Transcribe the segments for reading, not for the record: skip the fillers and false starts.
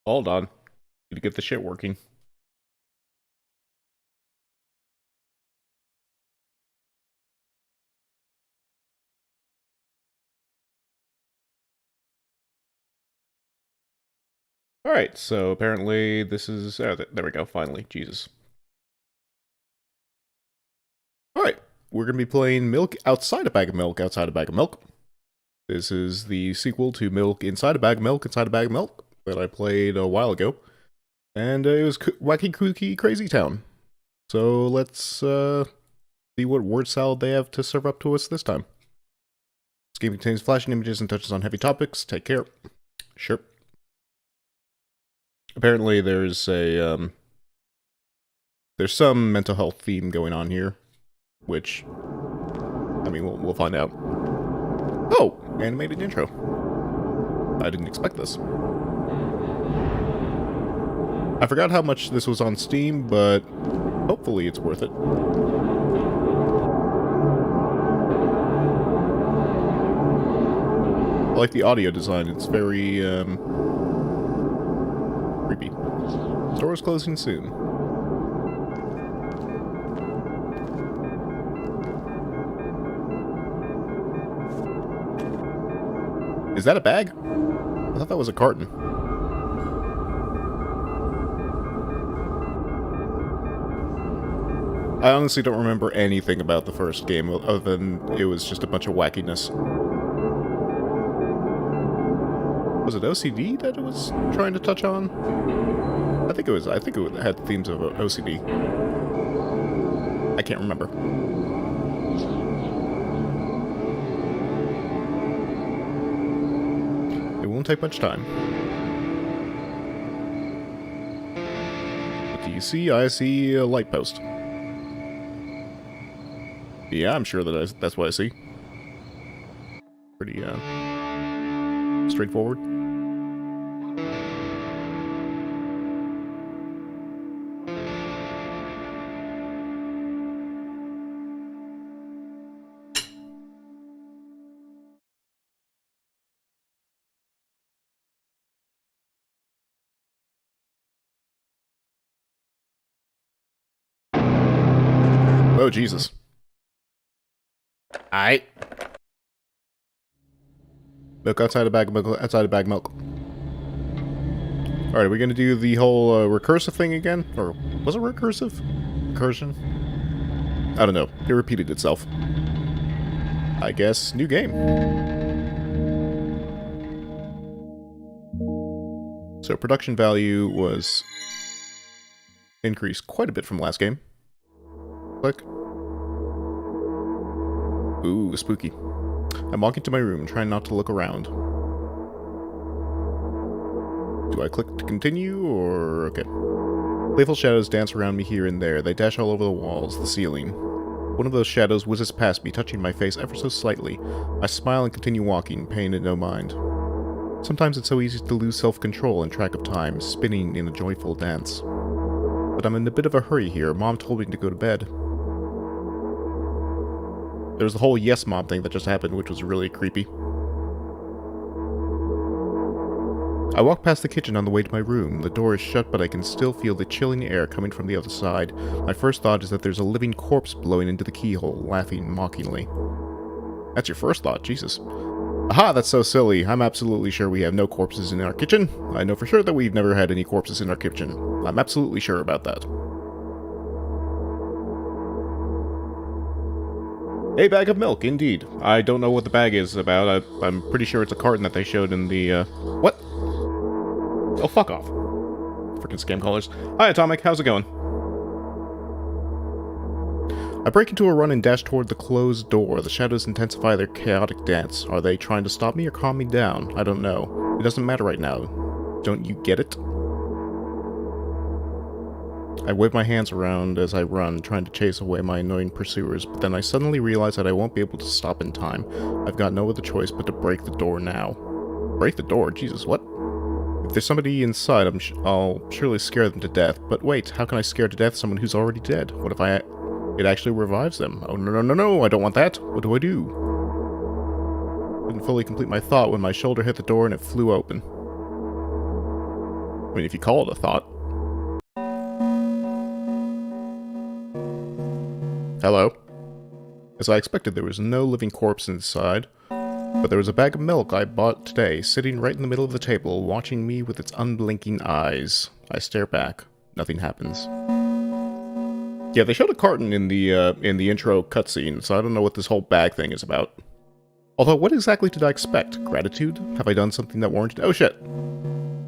Hold on. Need to get the shit working. Alright, so apparently this is... Oh, there we go, finally. Jesus. Alright, we're going to be playing Milk Outside a Bag of Milk, Outside a Bag of Milk. This is the sequel to Milk Inside a Bag of Milk, Inside a Bag of Milk that I played a while ago. And it was Wacky Kooky Crazy Town. So let's see what word salad they have to serve up to us this time. This game contains flashing images and touches on heavy topics. Take care. Sure. Apparently there's a, there's some mental health theme going on here. Which, I mean, we'll find out. Oh! Animated intro. I didn't expect this. I forgot how much this was on Steam, but hopefully it's worth it. I like the audio design. It's very, creepy. Store is closing soon. Is that a bag? I thought that was a carton. I honestly don't remember anything about the first game, other than it was just a bunch of wackiness. Was it OCD that it was trying to touch on? I think it had themes of OCD. I can't remember. It won't take much time. What do you see? I see a light post. Yeah, I'm sure that that's what I see. Pretty, straightforward. Oh, Jesus. Aight. Milk outside a bag of milk, outside a bag of milk. Alright, are we gonna do the whole recursive thing again? Or was it recursive? Recursion? I don't know. It repeated itself. I guess new game. So production value was increased quite a bit from last game. Click. Ooh, spooky. I'm walking to my room, trying not to look around. Do I click to continue, or... okay. Playful shadows dance around me here and there. They dash all over the walls, the ceiling. One of those shadows whizzes past me, touching my face ever so slightly. I smile and continue walking, paying it no mind. Sometimes it's so easy to lose self-control and track of time, spinning in a joyful dance. But I'm in a bit of a hurry here. Mom told me to go to bed. There's the whole yes mom thing that just happened, which was really creepy. I walk past the kitchen on the way to my room. The door is shut, but I can still feel the chilling air coming from the other side. My first thought is that there's a living corpse blowing into the keyhole, laughing mockingly. That's your first thought, Jesus. Aha, that's so silly. I'm absolutely sure we have no corpses in our kitchen. I know for sure that we've never had any corpses in our kitchen. I'm absolutely sure about that. A bag of milk, indeed. I don't know what the bag is about. I'm pretty sure it's a carton that they showed in the, what? Oh, fuck off. Freaking scam callers. Hi, Atomic. How's it going? I break into a run and dash toward the closed door. The shadows intensify their chaotic dance. Are they trying to stop me or calm me down? I don't know. It doesn't matter right now. Don't you get it? I wave my hands around as I run, trying to chase away my annoying pursuers, but then I suddenly realize that I won't be able to stop in time. I've got no other choice but to break the door now. Break the door? Jesus, what? If there's somebody inside, I'll surely scare them to death. But wait, how can I scare to death someone who's already dead? What if it actually revives them? Oh, no, I don't want that. What do I do? I didn't fully complete my thought when my shoulder hit the door and it flew open. mean, if you call it a thought. Hello? As I expected, there was no living corpse inside, but there was a bag of milk I bought today, sitting right in the middle of the table, watching me with its unblinking eyes. I stare back. Nothing happens. Yeah, they showed a carton in the intro cutscene, so I don't know what this whole bag thing is about. Although, what exactly did I expect? Gratitude? Have I done something that warranted? Oh shit!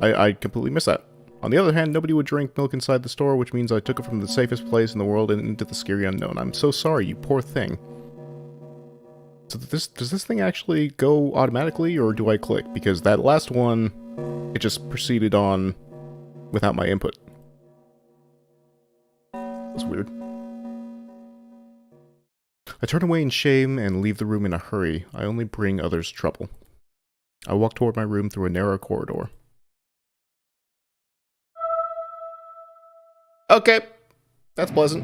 I completely missed that. On the other hand, nobody would drink milk inside the store, which means I took it from the safest place in the world and into the scary unknown. I'm so sorry, you poor thing. So does this thing actually go automatically, or do I click? Because that last one, it just proceeded on without my input. That's weird. I turn away in shame and leave the room in a hurry. I only bring others trouble. I walk toward my room through a narrow corridor. Okay, that's pleasant.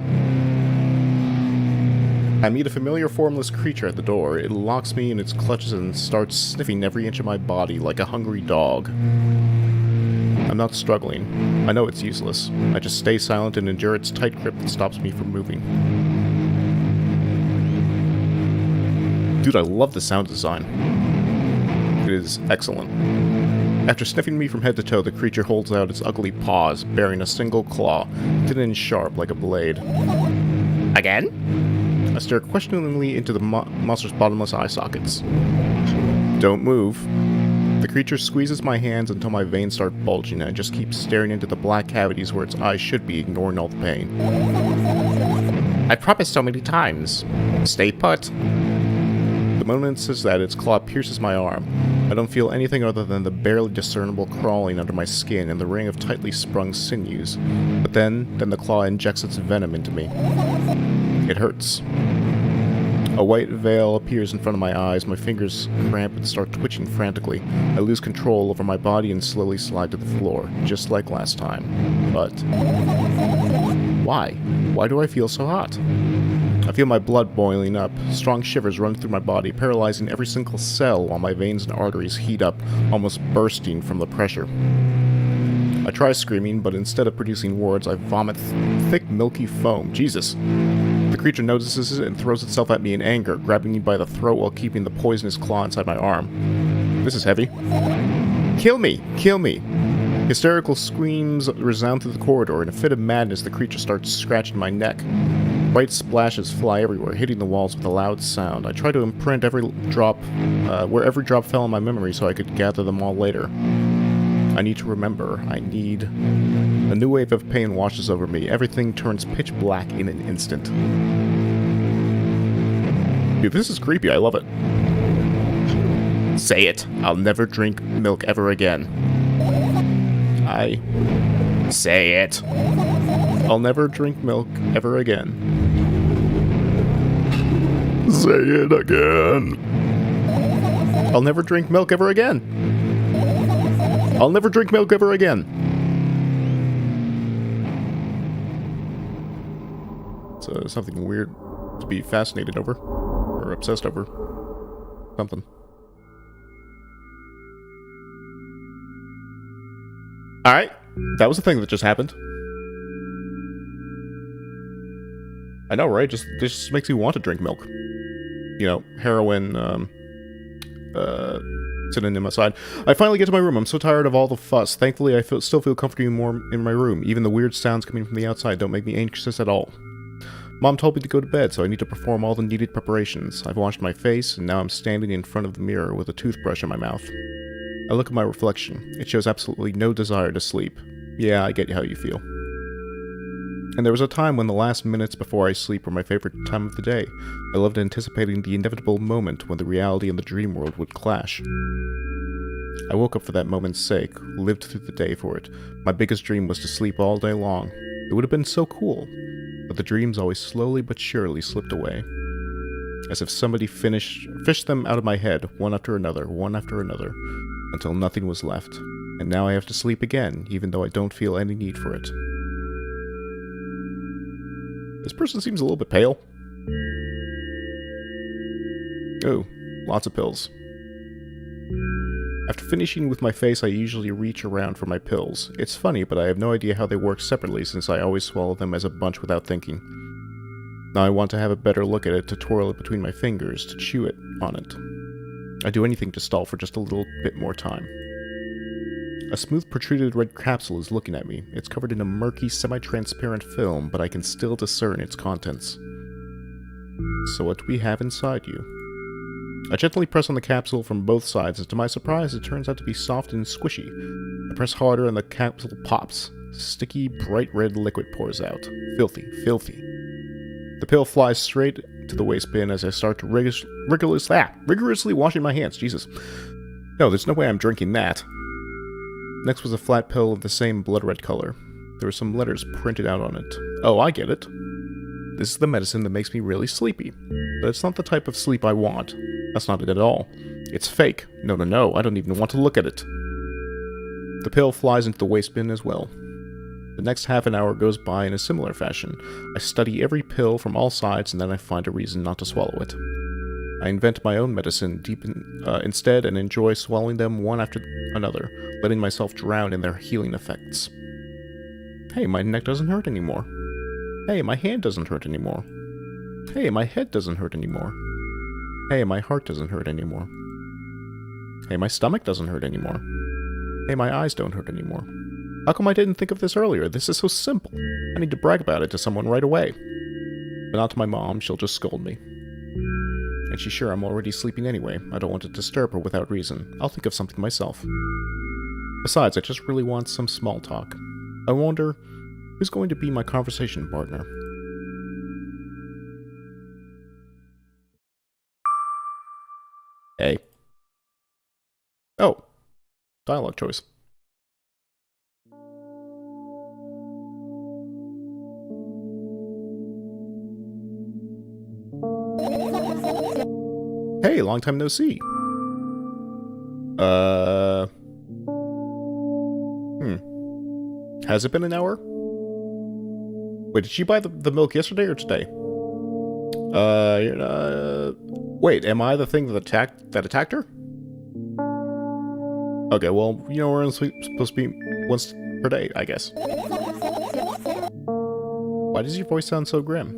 I meet a familiar formless creature at the door. It locks me in its clutches and starts sniffing every inch of my body like a hungry dog. I'm not struggling. I know it's useless. I just stay silent and endure its tight grip that stops me from moving. Dude, I love the sound design. It is excellent. After sniffing me from head to toe, the creature holds out its ugly paws, bearing a single claw, thin and sharp like a blade. Again? I stare questioningly into the monster's bottomless eye sockets. Don't move. The creature squeezes my hands until my veins start bulging, and I just keep staring into the black cavities where its eyes should be, ignoring all the pain. I promised so many times. Stay put. The moment it says that, its claw pierces my arm. I don't feel anything other than the barely discernible crawling under my skin and the ring of tightly sprung sinews. But then the claw injects its venom into me. It hurts. A white veil appears in front of my eyes, my fingers cramp and start twitching frantically. I lose control over my body and slowly slide to the floor, just like last time. But why? Why do I feel so hot? I feel my blood boiling up. Strong shivers run through my body, paralyzing every single cell while my veins and arteries heat up, almost bursting from the pressure. I try screaming, but instead of producing words, I vomit thick, milky foam. Jesus. The creature notices it and throws itself at me in anger, grabbing me by the throat while keeping the poisonous claw inside my arm. This is heavy. Kill me! Kill me! Hysterical screams resound through the corridor. In a fit of madness, the creature starts scratching my neck. Bright splashes fly everywhere, hitting the walls with a loud sound. I try to imprint every drop, where every drop fell in my memory so I could gather them all later. I need to remember. I need... A new wave of pain washes over me. Everything turns pitch black in an instant. Dude, this is creepy. I love it. Say it. I'll never drink milk ever again. Say it. I'll never drink milk ever again. Say it again. I'll never drink milk ever again. I'll never drink milk ever again. It's something weird to be fascinated over. Or obsessed over. Something. Alright. That was the thing that just happened. I know, right? This just makes me want to drink milk. You know, heroin, synonym aside. I finally get to my room. I'm so tired of all the fuss. Thankfully, I still feel comfortable more in my room. Even the weird sounds coming from the outside don't make me anxious at all. Mom told me to go to bed, so I need to perform all the needed preparations. I've washed my face, and now I'm standing in front of the mirror with a toothbrush in my mouth. I look at my reflection. It shows absolutely no desire to sleep. Yeah, I get how you feel. And there was a time when the last minutes before I sleep were my favorite time of the day. I loved anticipating the inevitable moment when the reality and the dream world would clash. I woke up for that moment's sake, lived through the day for it. My biggest dream was to sleep all day long. It would have been so cool, but the dreams always slowly but surely slipped away. As if somebody fished them out of my head, one after another, until nothing was left. And now I have to sleep again, even though I don't feel any need for it. This person seems a little bit pale. Oh, lots of pills. After finishing with my face, I usually reach around for my pills. It's funny, but I have no idea how they work separately since I always swallow them as a bunch without thinking. Now I want to have a better look at it, to twirl it between my fingers, to chew it on it. I'd do anything to stall for just a little bit more time. A smooth protruded red capsule is looking at me. It's covered in a murky, semi-transparent film, but I can still discern its contents. So what do we have inside you? I gently press on the capsule from both sides, and to my surprise, it turns out to be soft and squishy. I press harder and the capsule pops. Sticky, bright red liquid pours out. Filthy, filthy. The pill flies straight to the waste bin as I start to rigorously washing my hands. Jesus. No, there's no way I'm drinking that. Next was a flat pill of the same blood red color. There were some letters printed out on it. Oh, I get it. This is the medicine that makes me really sleepy. But it's not the type of sleep I want. That's not it at all. It's fake. No, no, no. I don't even want to look at it. The pill flies into the waste bin as well. The next half an hour goes by in a similar fashion. I study every pill from all sides, and then I find a reason not to swallow it. I invent my own medicine instead and enjoy swallowing them one after another, letting myself drown in their healing effects. Hey, my neck doesn't hurt anymore. Hey, my hand doesn't hurt anymore. Hey, my head doesn't hurt anymore. Hey, my heart doesn't hurt anymore. Hey, my stomach doesn't hurt anymore. Hey, my eyes don't hurt anymore. How come I didn't think of this earlier? This is so simple. I need to brag about it to someone right away. But not to my mom, she'll just scold me. And she's sure I'm already sleeping anyway. I don't want to disturb her without reason. I'll think of something myself. Besides, I just really want some small talk. I wonder, who's going to be my conversation partner? Hey. Oh. Dialogue choice. Hey, long time no see. Has it been an hour? Wait, did she buy the milk yesterday or today? Wait, am I the thing that attacked her? Okay, well, you know, we're only supposed to be once per day, I guess. Why does your voice sound so grim?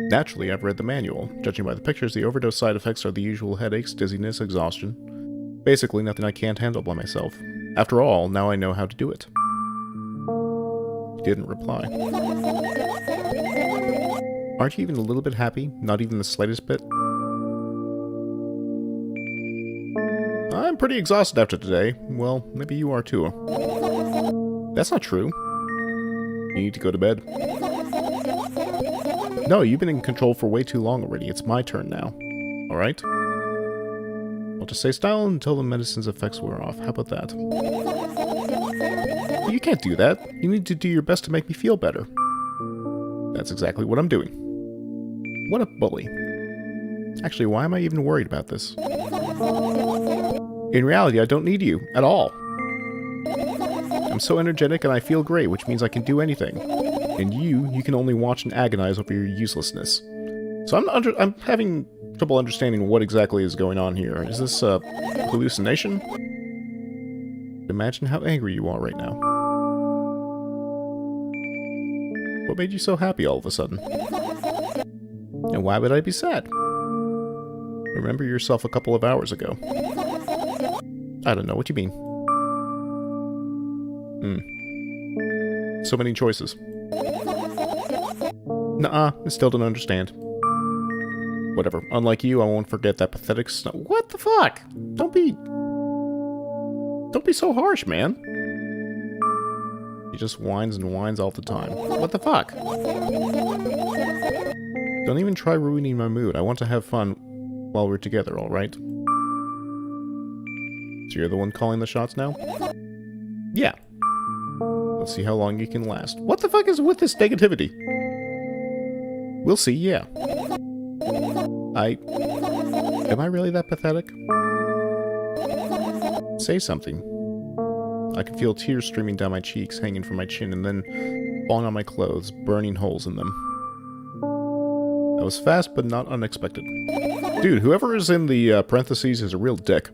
Naturally, I've read the manual. Judging by the pictures, the overdose side effects are the usual headaches, dizziness, exhaustion. Basically, nothing I can't handle by myself. After all, now I know how to do it. He didn't reply. Aren't you even a little bit happy? Not even the slightest bit? I'm pretty exhausted after today. Well, maybe you are too. That's not true. You need to go to bed. No, you've been in control for way too long already. It's my turn now. Alright? I'll just stay silent until the medicine's effects wear off. How about that? You can't do that. You need to do your best to make me feel better. That's exactly what I'm doing. What a bully. Actually, why am I even worried about this? In reality, I don't need you. At all. I'm so energetic and I feel great, which means I can do anything. And you can only watch and agonize over your uselessness. So I'm having trouble understanding what exactly is going on here. Is this a hallucination? Imagine how angry you are right now. What made you so happy all of a sudden? And why would I be sad? Remember yourself a couple of hours ago. I don't know what you mean. So many choices. Nuh-uh, I still don't understand. Whatever. Unlike you, I won't forget that pathetic What the fuck? Don't be so harsh, man. He just whines and whines all the time. What the fuck? Don't even try ruining my mood. I want to have fun while we're together, alright? So you're the one calling the shots now? Yeah. Let's see how long you can last. What the fuck is with this negativity? We'll see, yeah. Am I really that pathetic? Say something. I can feel tears streaming down my cheeks, hanging from my chin, and then falling on my clothes, burning holes in them. That was fast, but not unexpected. Dude, whoever is in the parentheses is a real dick.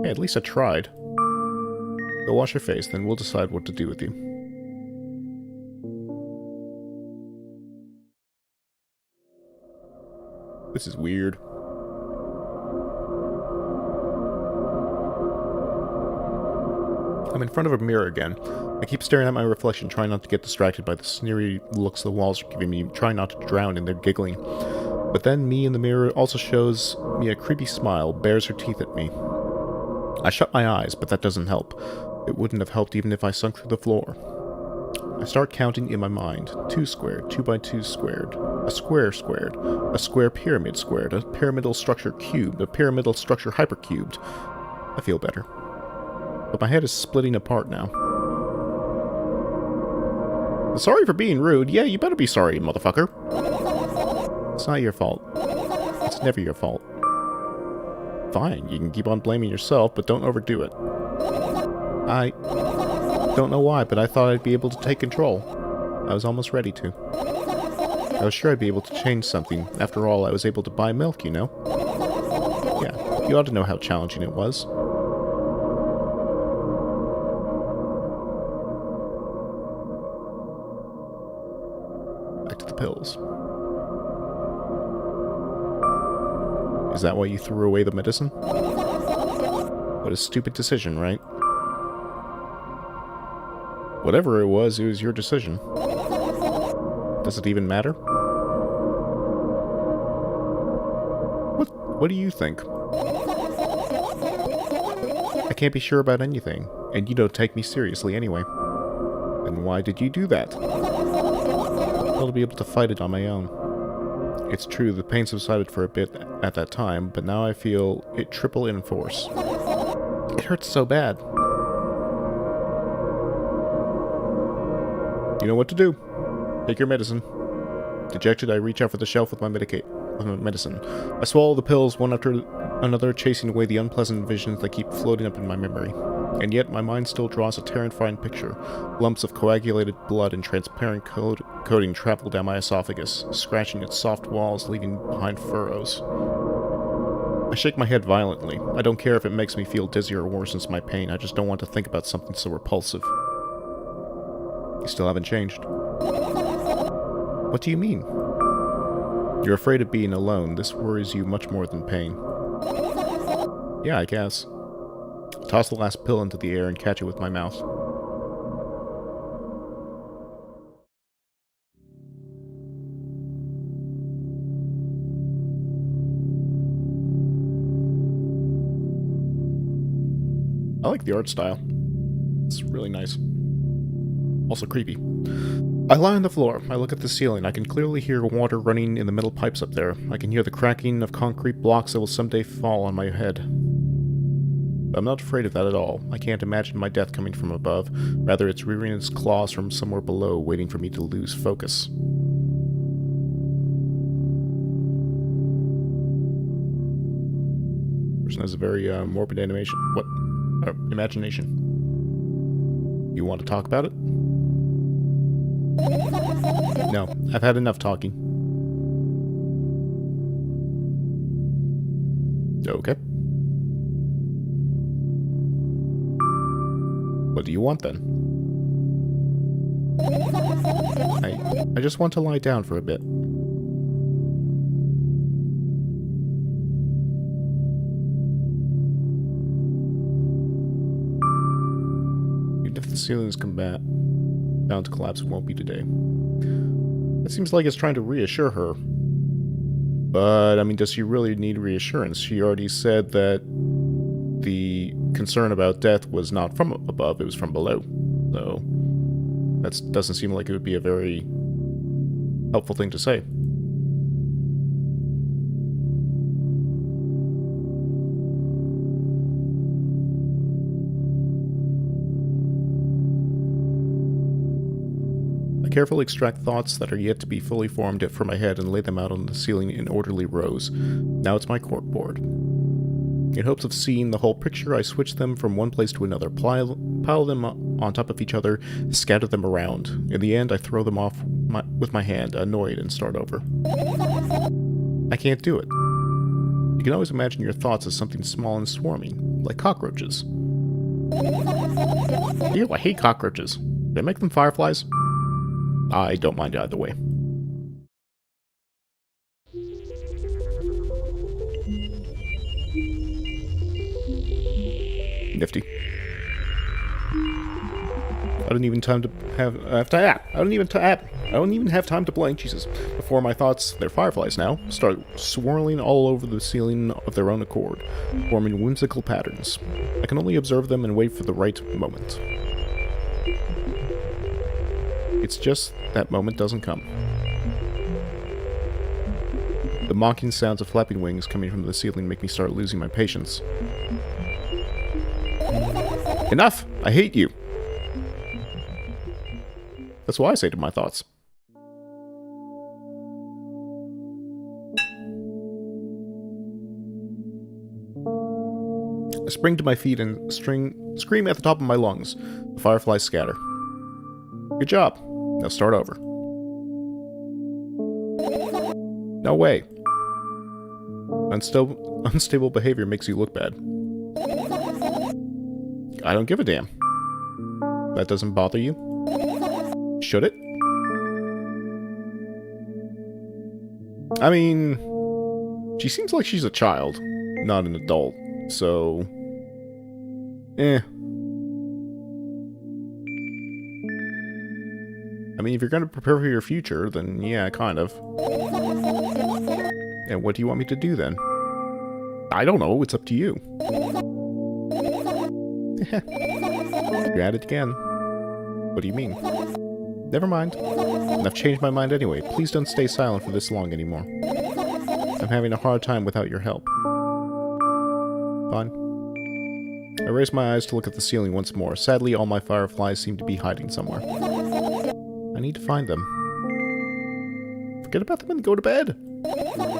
Hey, at least I tried. Go wash your face, then we'll decide what to do with you. This is weird. I'm in front of a mirror again. I keep staring at my reflection, trying not to get distracted by the sneery looks the walls are giving me, trying not to drown in their giggling. But then me in the mirror also shows me a creepy smile, bares her teeth at me. I shut my eyes, but that doesn't help. It wouldn't have helped even if I sunk through the floor. I start counting in my mind. 2 squared, 2 by 2 squared, a square squared, a square pyramid squared, a pyramidal structure cubed, a pyramidal structure hypercubed. I feel better. But my head is splitting apart now. Sorry for being rude. Yeah, you better be sorry, motherfucker. It's not your fault. It's never your fault. Fine, you can keep on blaming yourself, but don't overdo it. I don't know why, but I thought I'd be able to take control. I was almost ready to. I was sure I'd be able to change something. After all, I was able to buy milk, you know? Yeah, you ought to know how challenging it was. Back to the pills. Is that why you threw away the medicine? What a stupid decision, right? Whatever it was your decision. Does it even matter? What do you think? I can't be sure about anything, and you don't take me seriously anyway. Then why did you do that? Well, to be able to fight it on my own. It's true, the pain subsided for a bit at that time, but now I feel it triple in force. It hurts so bad. You know what to do. Take your medicine. Dejected, I reach out for the shelf with my medicine. I swallow the pills one after another, chasing away the unpleasant visions that keep floating up in my memory. And yet my mind still draws a terrifying picture. Lumps of coagulated blood and transparent coating travel down my esophagus, scratching its soft walls, leaving behind furrows. I shake my head violently. I don't care if it makes me feel dizzy or worsens my pain. I just don't want to think about something so repulsive. You still haven't changed. What do you mean? You're afraid of being alone. This worries you much more than pain. Yeah, I guess. I toss the last pill into the air and catch it with my mouth. I like the art style. It's really nice. Also creepy. I lie on the floor. I look at the ceiling. I can clearly hear water running in the metal pipes up there. I can hear the cracking of concrete blocks that will someday fall on my head. But I'm not afraid of that at all. I can't imagine my death coming from above. Rather, it's rearing its claws from somewhere below, waiting for me to lose focus. Person has a very morbid animation. What? Imagination. You want to talk about it? No, I've had enough talking. Okay. What do you want then? I just want to lie down for a bit. Even if the ceiling's bound to collapse, it won't be today. It seems like it's trying to reassure her. But, I mean, does she really need reassurance? She already said that the concern about death was not from above, it was from below. So, that doesn't seem like it would be a very helpful thing to say. I carefully extract thoughts that are yet to be fully formed from my head and lay them out on the ceiling in orderly rows. Now it's my corkboard. In hopes of seeing the whole picture, I switch them from one place to another, pile them on top of each other, scatter them around. In the end, I throw them off with my hand, annoyed, and start over. I can't do it. You can always imagine your thoughts as something small and swarming. like cockroaches. Ew, I hate cockroaches. Did I make them fireflies? I don't mind either way. Nifty. I don't even have time to blink, Jesus. Before my thoughts, they're fireflies now, start swirling all over the ceiling of their own accord, forming whimsical patterns. I can only observe them and wait for the right moment. It's just that moment doesn't come. The mocking sounds of flapping wings coming from the ceiling make me start losing my patience. Enough! I hate you! That's what I say to my thoughts. I spring to my feet and scream at the top of my lungs. The fireflies scatter. Good job. Now start over. No way. Unstable behavior makes you look bad. I don't give a damn. That doesn't bother you? Should it? I mean, she seems like she's a child, not an adult, so... eh. I mean, if you're gonna prepare for your future, then yeah, kind of. And what do you want me to do then? I don't know, it's up to you. You're at it again. What do you mean? Never mind. I've changed my mind anyway. Please don't stay silent for this long anymore. I'm having a hard time without your help. Fine. I raise my eyes to look at the ceiling once more. Sadly, all my fireflies seem to be hiding somewhere. I need to find them. Forget about them and go to bed.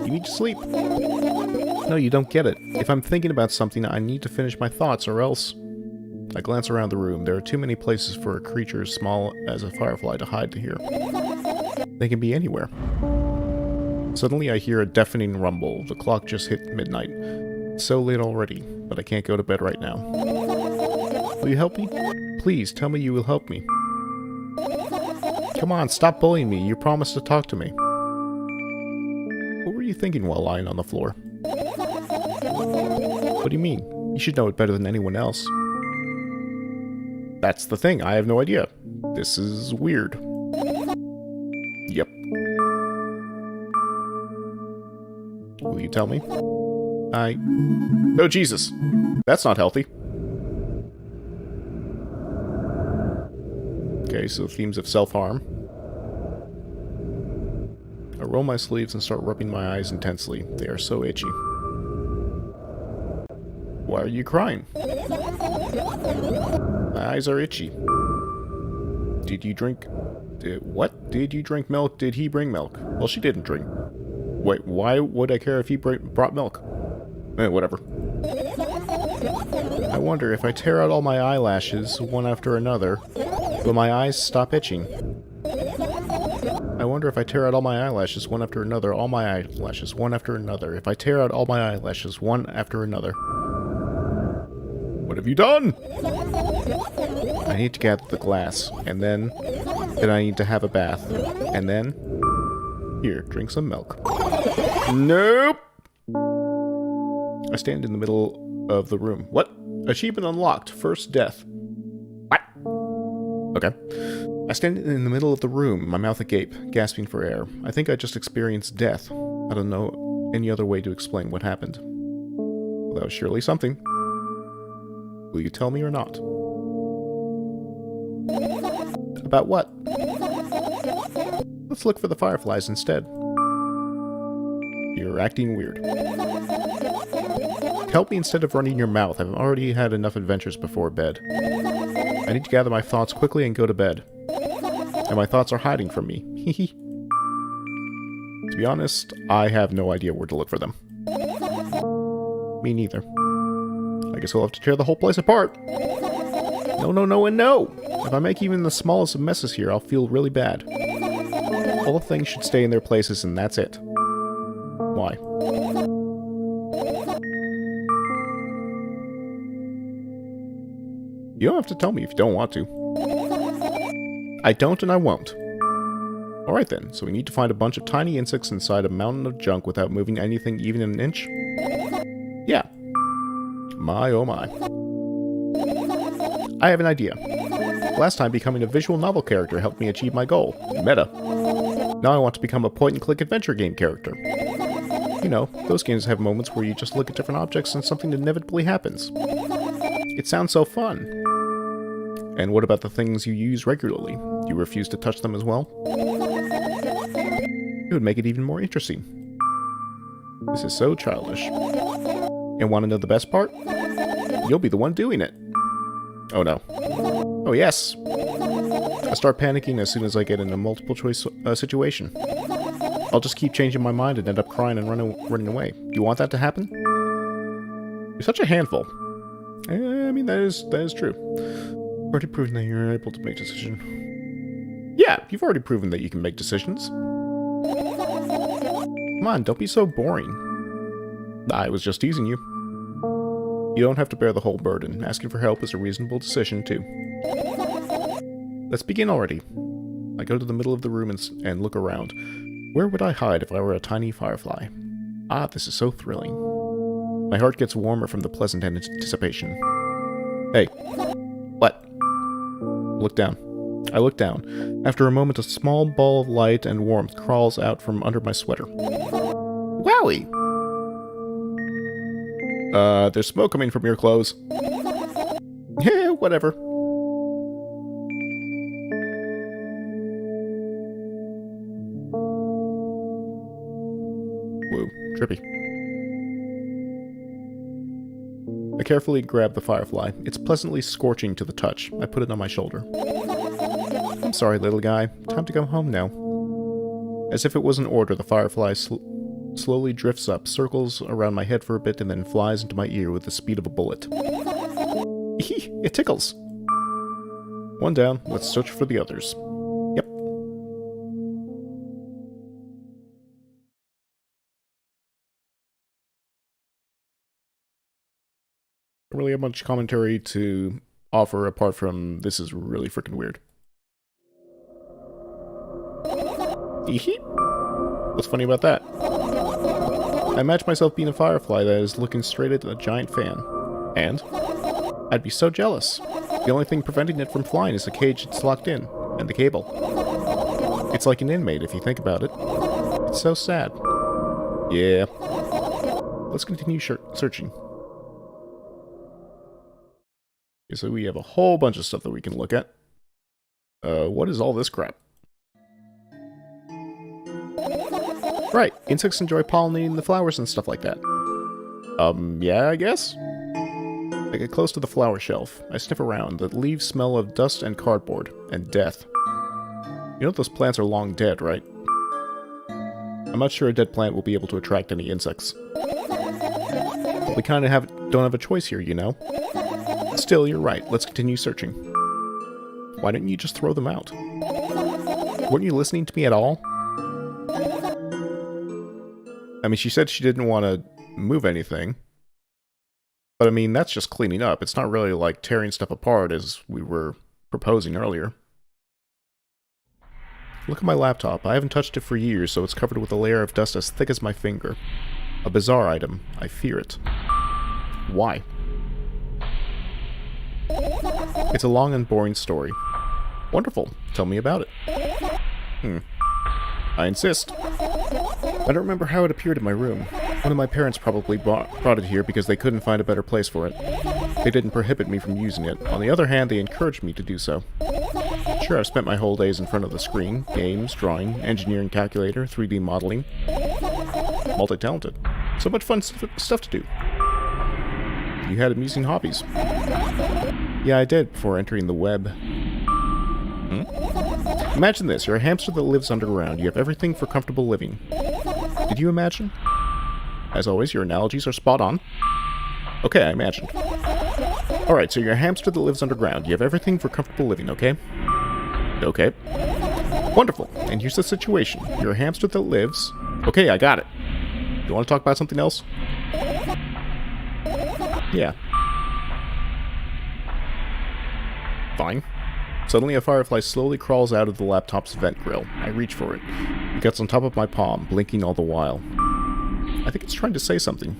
You need to sleep. No, you don't get it. If I'm thinking about something, I need to finish my thoughts or else... I glance around the room. There are too many places for a creature as small as a firefly to hide here. They can be anywhere. Suddenly I hear a deafening rumble. The clock just hit midnight. It's so late already, but I can't go to bed right now. Will you help me? Please, tell me you will help me. Come on, stop bullying me. You promised to talk to me. What were you thinking while lying on the floor? What do you mean? You should know it better than anyone else. That's the thing, I have no idea. This is weird. Yep. Will you tell me? Oh, Jesus. That's not healthy. Okay, so themes of self-harm. I roll my sleeves and start rubbing my eyes intensely. They are so itchy. Why are you crying? My eyes are itchy. Did you drink... what? Did you drink milk? Did he bring milk? Well, she didn't drink. Wait, why would I care if he brought milk? Whatever. I wonder if I tear out all my eyelashes, one after another, will my eyes stop itching? I wonder if I tear out all my eyelashes, one after another, all my eyelashes, one after another. If I tear out all my eyelashes, one after another. What have you done? I need to gather the glass, and then I need to have a bath, and then... Here, drink some milk. Nope! I stand in the middle of the room. What? Achievement unlocked. First death. What? Okay. I stand in the middle of the room, my mouth agape, gasping for air. I think I just experienced death. I don't know any other way to explain what happened. Well, that was surely something. Will you tell me or not? About what? Let's look for the fireflies instead. You're acting weird. Help me instead of running your mouth. I've already had enough adventures before bed. I need to gather my thoughts quickly and go to bed. And my thoughts are hiding from me. Hehe. To be honest, I have no idea where to look for them. Me neither. I guess we'll have to tear the whole place apart. No, no, no, and no! If I make even the smallest of messes here, I'll feel really bad. All the things should stay in their places, and that's it. Why? You don't have to tell me if you don't want to. I don't and I won't. Alright then, so we need to find a bunch of tiny insects inside a mountain of junk without moving anything even an inch? Yeah. My oh my. I have an idea. Last time, becoming a visual novel character helped me achieve my goal. Meta. Now I want to become a point-and-click adventure game character. You know, those games have moments where you just look at different objects and something inevitably happens. It sounds so fun. And what about the things you use regularly? You refuse to touch them as well? It would make it even more interesting. This is so childish. And want to know the best part? You'll be the one doing it. Oh no. Oh yes! I start panicking as soon as I get in a multiple choice situation. I'll just keep changing my mind and end up crying and running away. You want that to happen? You're such a handful. I mean, that is true. Already proven that you're able to make decisions. Yeah, you've already proven that you can make decisions. Come on, don't be so boring. I was just teasing you. You don't have to bear the whole burden. Asking for help is a reasonable decision, too. Let's begin already. I go to the middle of the room and look around. Where would I hide if I were a tiny firefly? Ah, this is so thrilling. My heart gets warmer from the pleasant anticipation. Hey. What? Look down. I look down. After a moment, a small ball of light and warmth crawls out from under my sweater. Wowie! There's smoke coming from your clothes. Yeah, whatever. Whoa, trippy. I carefully grab the firefly. It's pleasantly scorching to the touch. I put it on my shoulder. I'm sorry, little guy. Time to go home now. As if it was an order, the firefly slowly drifts up, circles around my head for a bit, and then flies into my ear with the speed of a bullet. It tickles! One down, let's search for the others. Yep. Don't really have much commentary to offer apart from this is really freaking weird. What's funny about that? I imagine myself being a firefly that is looking straight at a giant fan. And? I'd be so jealous. The only thing preventing it from flying is the cage it's locked in, and the cable. It's like an inmate if you think about it. It's so sad. Yeah. Let's continue searching. Okay, so we have a whole bunch of stuff that we can look at. What is all this crap? Right, insects enjoy pollinating the flowers and stuff like that. Yeah, I guess? I get close to the flower shelf. I sniff around. The leaves smell of dust and cardboard. And death. You know those plants are long dead, right? I'm not sure a dead plant will be able to attract any insects. We kind of don't have a choice here, you know? Still, you're right. Let's continue searching. Why didn't you just throw them out? Weren't you listening to me at all? I mean, she said she didn't want to move anything. But I mean, that's just cleaning up. It's not really like tearing stuff apart as we were proposing earlier. Look at my laptop. I haven't touched it for years, so it's covered with a layer of dust as thick as my finger. A bizarre item. I fear it. Why? It's a long and boring story. Wonderful. Tell me about it. I insist. I don't remember how it appeared in my room. One of my parents probably brought it here because they couldn't find a better place for it. They didn't prohibit me from using it. On the other hand, they encouraged me to do so. Sure, I've spent my whole days in front of the screen. Games, drawing, engineering calculator, 3D modeling. Multi-talented. So much fun stuff to do. You had amusing hobbies. Yeah, I did before entering the web. Imagine this. You're a hamster that lives underground. You have everything for comfortable living. Did you imagine? As always, your analogies are spot on. Okay, I imagined. Alright, so you're a hamster that lives underground. You have everything for comfortable living, okay? Okay. Wonderful. And here's the situation. You're a hamster that lives... Okay, I got it. You want to talk about something else? fine. Suddenly, a firefly slowly crawls out of the laptop's vent grill. I reach for it. It gets on top of my palm, blinking all the while. I think it's trying to say something.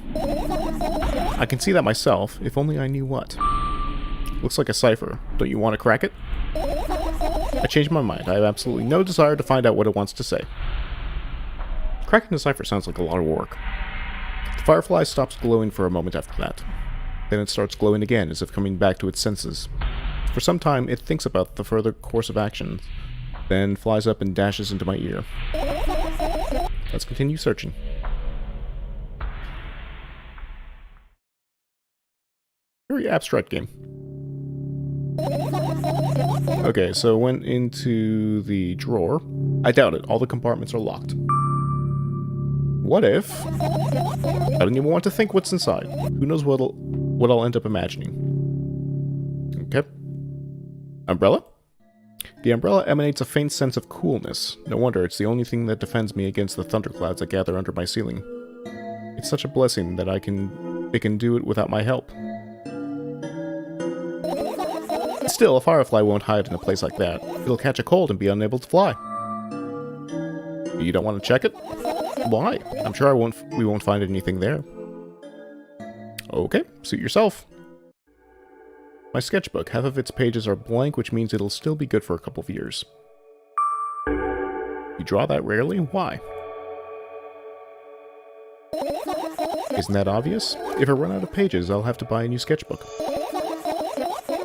I can see that myself, if only I knew what. Looks like a cipher. Don't you want to crack it? I change my mind. I have absolutely no desire to find out what it wants to say. Cracking the cipher sounds like a lot of work. The firefly stops glowing for a moment after that. Then it starts glowing again, as if coming back to its senses. For some time, it thinks about the further course of action, then flies up and dashes into my ear. Let's continue searching. Very abstract game. Okay, so went into the drawer. I doubt it. All the compartments are locked. What if? I don't even want to think what's inside. Who knows what I'll end up imagining. Okay. Umbrella? The umbrella emanates a faint sense of coolness. No wonder, it's the only thing that defends me against the thunderclouds that gather under my ceiling. It's such a blessing that it can do it without my help. Still, a firefly won't hide in a place like that. It'll catch a cold and be unable to fly. You don't want to check it? Why? I'm sure we won't find anything there. Okay, suit yourself. My sketchbook, half of its pages are blank, which means it'll still be good for a couple of years. You draw that rarely? Why? Isn't that obvious? If I run out of pages, I'll have to buy a new sketchbook.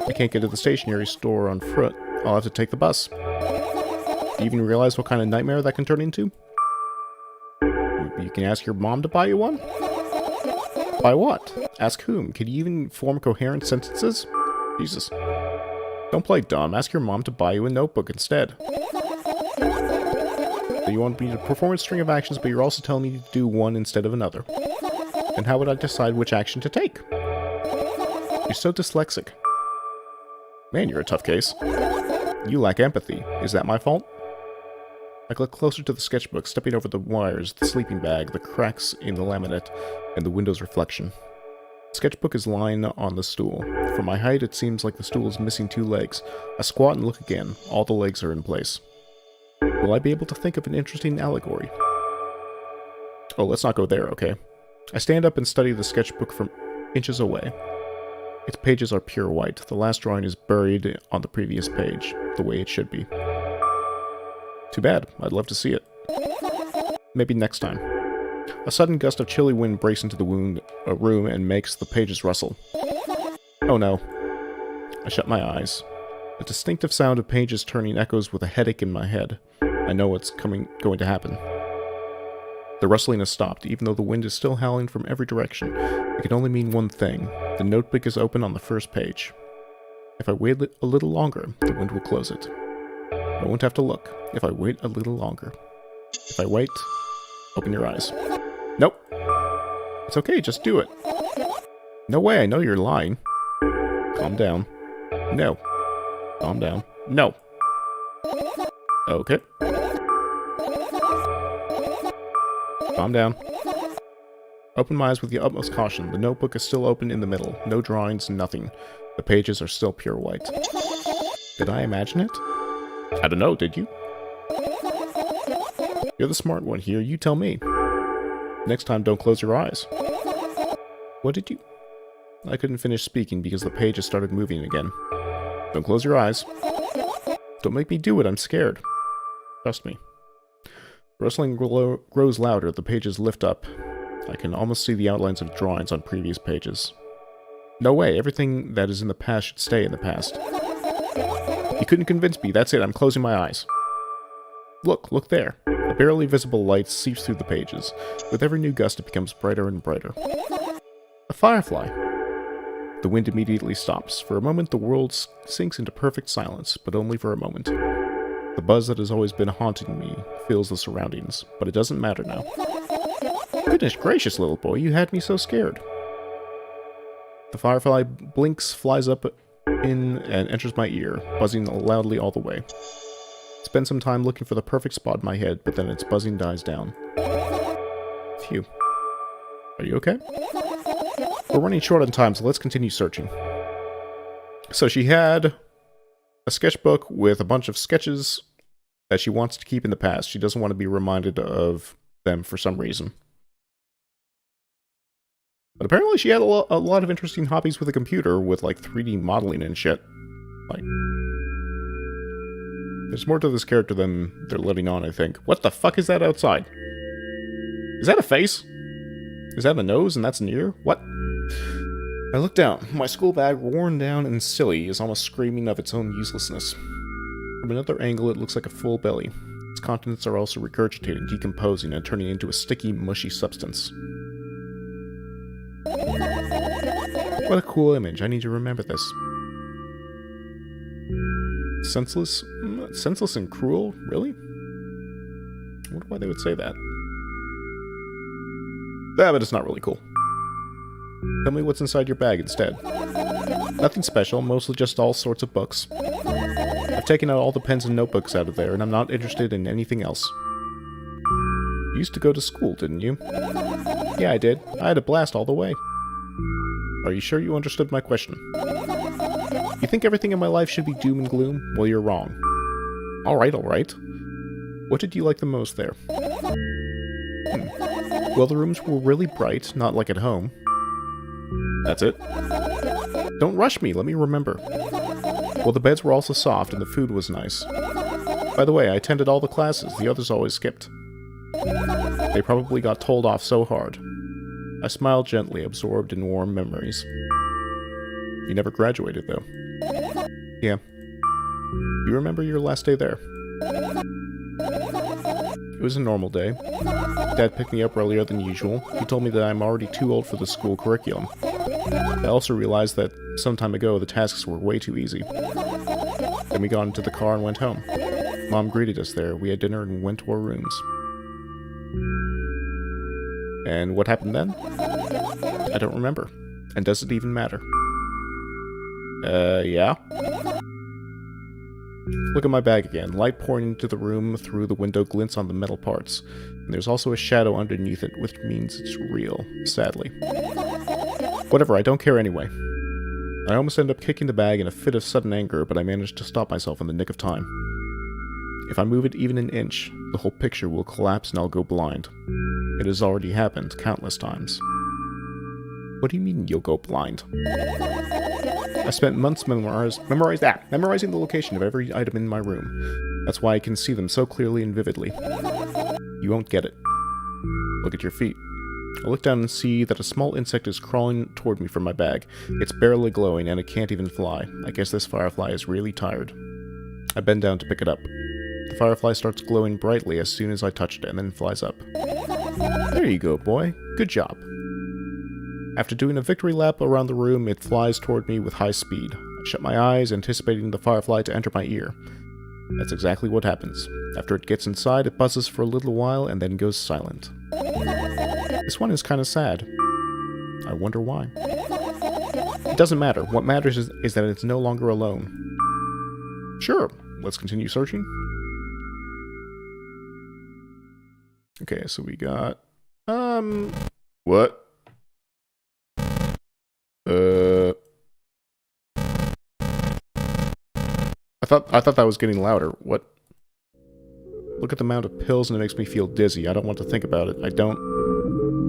I can't get to the stationery store on foot. I'll have to take the bus. Do you even realize what kind of nightmare that can turn into? You can ask your mom to buy you one? Buy what? Ask whom? Can you even form coherent sentences? Jesus. Don't play dumb. Ask your mom to buy you a notebook instead. So you want me to perform a string of actions, but you're also telling me to do one instead of another. And how would I decide which action to take? You're so dyslexic. Man, you're a tough case. You lack empathy. Is that my fault? I look closer to the sketchbook, stepping over the wires, the sleeping bag, the cracks in the laminate, and the window's reflection. The sketchbook is lying on the stool. From my height, it seems like the stool is missing 2 legs. I squat and look again. All the legs are in place. Will I be able to think of an interesting allegory? Oh, let's not go there, okay? I stand up and study the sketchbook from inches away. Its pages are pure white. The last drawing is buried on the previous page, the way it should be. Too bad. I'd love to see it. Maybe next time. A sudden gust of chilly wind breaks into the room and makes the pages rustle. Oh no. I shut my eyes. A distinctive sound of pages turning echoes with a headache in my head. I know what's going to happen. The rustling has stopped, even though the wind is still howling from every direction. It can only mean one thing. The notebook is open on the first page. If I wait a little longer, the wind will close it. I won't have to look. If I wait a little longer. If I wait, open your eyes. Nope. It's okay, just do it. No way, I know you're lying. Calm down. No. Calm down. No. Okay. Calm down. Open my eyes with the utmost caution. The notebook is still open in the middle. No drawings, nothing. The pages are still pure white. Did I imagine it? I don't know, did you? You're the smart one here, you tell me. Next time, don't close your eyes. What did you... I couldn't finish speaking because the pages started moving again. Don't close your eyes. Don't make me do it, I'm scared. Trust me. The rustling grows louder, the pages lift up. I can almost see the outlines of drawings on previous pages. No way, everything that is in the past should stay in the past. You couldn't convince me, that's it, I'm closing my eyes. Look there. A barely visible light seeps through the pages. With every new gust, it becomes brighter and brighter. A firefly. The wind immediately stops. For a moment, the world sinks into perfect silence, but only for a moment. The buzz that has always been haunting me fills the surroundings, but it doesn't matter now. Goodness gracious, little boy, you had me so scared. The firefly blinks, flies up in, and enters my ear, buzzing loudly all the way. Spend some time looking for the perfect spot in my head, but then its buzzing dies down. Phew. Are you okay? We're running short on time, so let's continue searching. So she had a sketchbook with a bunch of sketches that she wants to keep in the past. She doesn't want to be reminded of them for some reason. But apparently she had a lot of interesting hobbies with a computer, with like 3D modeling and shit. Like, there's more to this character than they're letting on, I think. What the fuck is that outside? Is that a face? Is that a nose and that's an ear? What? I look down. My school bag, worn down and silly, is almost screaming of its own uselessness. From another angle, it looks like a full belly. Its contents are also regurgitating, decomposing, and turning into a sticky, mushy substance. What a cool image. I need to remember this. Senseless? Senseless and cruel? Really? I wonder why they would say that. Yeah, but it's not really cool. Tell me what's inside your bag instead. Nothing special, mostly just all sorts of books. I've taken out all the pens and notebooks out of there, and I'm not interested in anything else. You used to go to school, didn't you? Yeah, I did. I had a blast all the way. Are you sure you understood my question? You think everything in my life should be doom and gloom? Well, you're wrong. Alright, alright. What did you like the most there? Well, the rooms were really bright, not like at home. That's it? Don't rush me, let me remember. Well, the beds were also soft, and the food was nice. By the way, I attended all the classes, the others always skipped. They probably got told off so hard. I smiled gently, absorbed in warm memories. You never graduated, though. Yeah. You remember your last day there? It was a normal day. Dad picked me up earlier than usual. He told me that I'm already too old for the school curriculum. I also realized that some time ago the tasks were way too easy. Then we got into the car and went home. Mom greeted us there. We had dinner and went to our rooms. And what happened then? I don't remember. And does it even matter? Yeah? Look at my bag again. Light pouring into the room through the window glints on the metal parts. And there's also a shadow underneath it, which means it's real, sadly. Whatever, I don't care anyway. I almost ended up kicking the bag in a fit of sudden anger, but I managed to stop myself in the nick of time. If I move it even an inch, the whole picture will collapse and I'll go blind. It has already happened countless times. What do you mean you'll go blind? I spent months memorizing the location of every item in my room. That's why I can see them so clearly and vividly. You won't get it. Look at your feet. I look down and see that a small insect is crawling toward me from my bag. It's barely glowing and it can't even fly. I guess this firefly is really tired. I bend down to pick it up. The firefly starts glowing brightly as soon as I touch it and then flies up. There you go, boy. Good job. After doing a victory lap around the room, it flies toward me with high speed. I shut my eyes, anticipating the firefly to enter my ear. That's exactly what happens. After it gets inside, it buzzes for a little while and then goes silent. This one is kind of sad. I wonder why. It doesn't matter. What matters is that it's no longer alone. Sure, let's continue searching. Okay, so we got... What? I thought that was getting louder. What? Look at the amount of pills and it makes me feel dizzy. I don't want to think about it. I don't...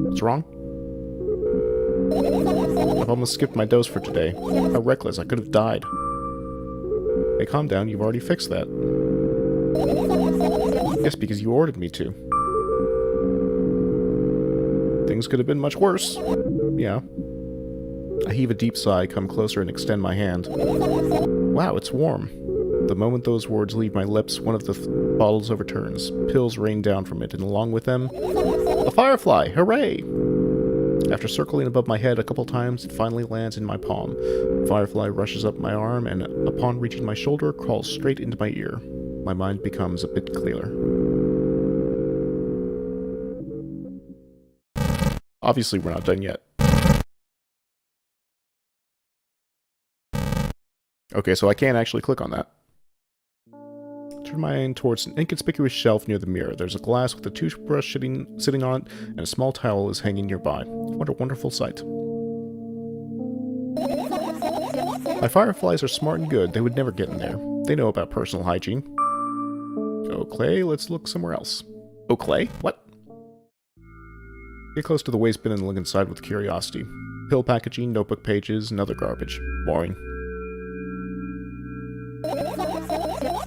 What's wrong? I've almost skipped my dose for today. How reckless. I could have died. Hey, calm down. You've already fixed that. Yes, because you ordered me to. Things could have been much worse. Yeah. I heave a deep sigh, come closer, and extend my hand. Wow, it's warm. The moment those words leave my lips, one of the bottles overturns. Pills rain down from it, and along with them, a firefly! Hooray! After circling above my head a couple times, it finally lands in my palm. The firefly rushes up my arm, and upon reaching my shoulder, crawls straight into my ear. My mind becomes a bit clearer. Obviously, we're not done yet. Okay, so I can't actually click on that. Turn my hand towards an inconspicuous shelf near the mirror. There's a glass with a toothbrush sitting on it, and a small towel is hanging nearby. What a wonderful sight. My fireflies are smart and good. They would never get in there. They know about personal hygiene. Oh, Clay, let's look somewhere else. Oh, Clay? What? Get close to the waste bin and look inside with curiosity. Pill packaging, notebook pages, and other garbage. Boring.